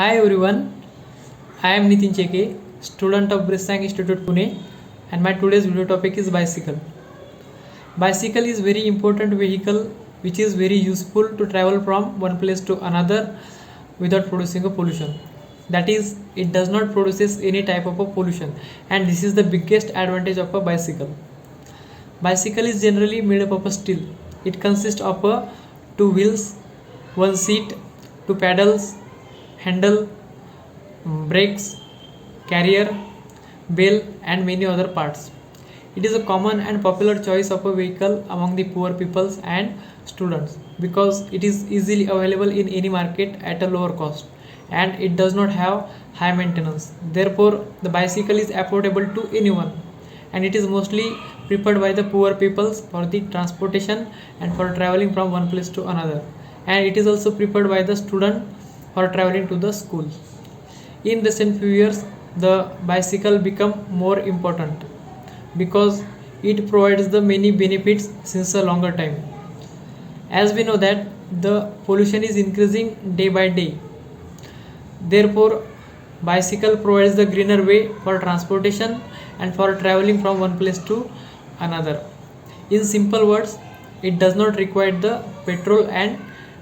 Hi everyone, I am Nitin Cheke, student of Brisang Institute Pune, and my today's video topic is bicycle. Bicycle is very important vehicle which is very useful to travel from one place to another without producing a pollution. That is, it does not produces any type of a pollution, and this is the biggest advantage of a bicycle. Bicycle is generally made up of a steel. It consists of two wheels, one seat, two pedals, handle, brakes, carrier, bell, and many other parts. It is a common and popular choice of a vehicle among the poor peoples and students because it is easily available in any market at a lower cost and it does not have high maintenance. Therefore, the bicycle is affordable to anyone and it is mostly preferred by the poor peoples for the transportation and for traveling from one place to another. And it is also preferred by the student for traveling to the school. In recent few years, the bicycle become more important because it provides the many benefits since a longer time. As we know that the pollution is increasing day by day. Therefore, bicycle provides the greener way for transportation and for traveling from one place to another. In simple words, it does not require the petrol and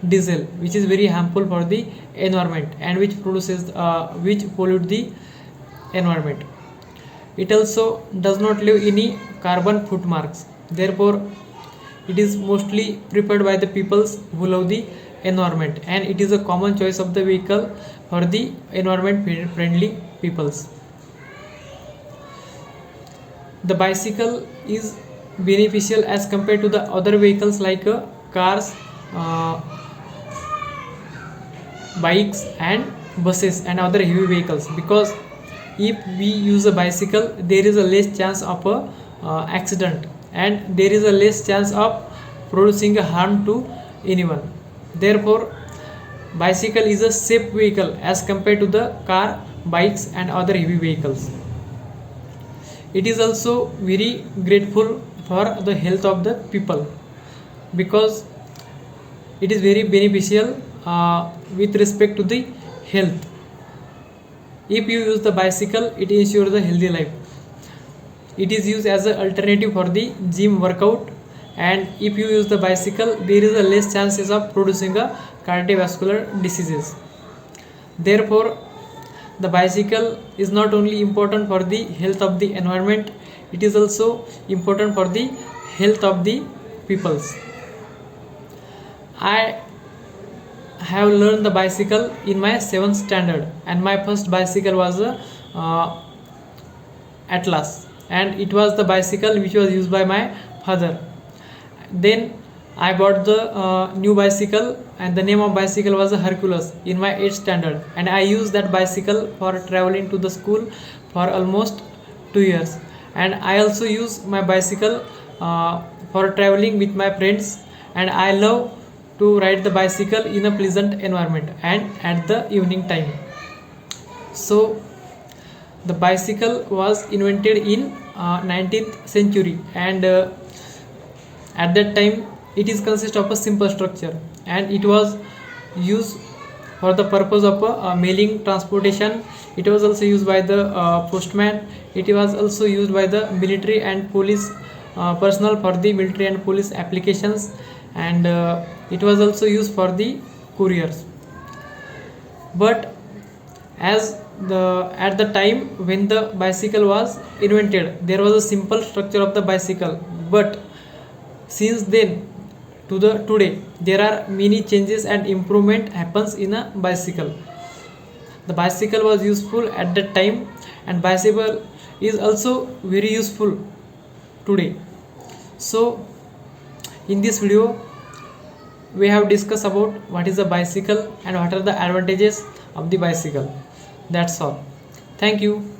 diesel, which is very harmful for the environment and which pollute the environment. It also does not leave any carbon footmarks. Therefore, it is mostly preferred by the peoples who love the environment and it is a common choice of the vehicle for the environment friendly peoples. The bicycle is beneficial as compared to the other vehicles like cars, bikes and buses and other heavy vehicles because if we use a bicycle there is a less chance of a accident and there is a less chance of producing a harm to anyone. Therefore, bicycle is a safe vehicle as compared to the car, bikes and other heavy vehicles. It is also very grateful for the health of the people because it is very beneficial with respect to the health. If you use the bicycle, it ensures a healthy life. It is used as an alternative for the gym workout, and if you use the bicycle, there is a less chances of producing a cardiovascular diseases. Therefore, the bicycle is not only important for the health of the environment, it is also important for the health of the peoples. I have learned the bicycle in my 7th standard and my first bicycle was a Atlas and it was the bicycle which was used by my father. Then I bought the new bicycle and the name of bicycle was a Hercules in my 8th standard and I used that bicycle for traveling to the school for almost 2 years and I also use my bicycle for traveling with my friends and I love to ride the bicycle in a pleasant environment and at the evening time. So the bicycle was invented in 19th century and at that time it is consist of a simple structure and it was used for the purpose of mailing transportation. It was also used by the postman. It was also used by the military and police personnel for the military and police applications and it was also used for the couriers. But at the time when the bicycle was invented, there was a simple structure of the bicycle. But since then to the today, there are many changes and improvement happens in a bicycle. The bicycle was useful at that time, and bicycle is also very useful today. So, in this video, we have discussed about what is a bicycle and what are the advantages of the bicycle. That's all. Thank you.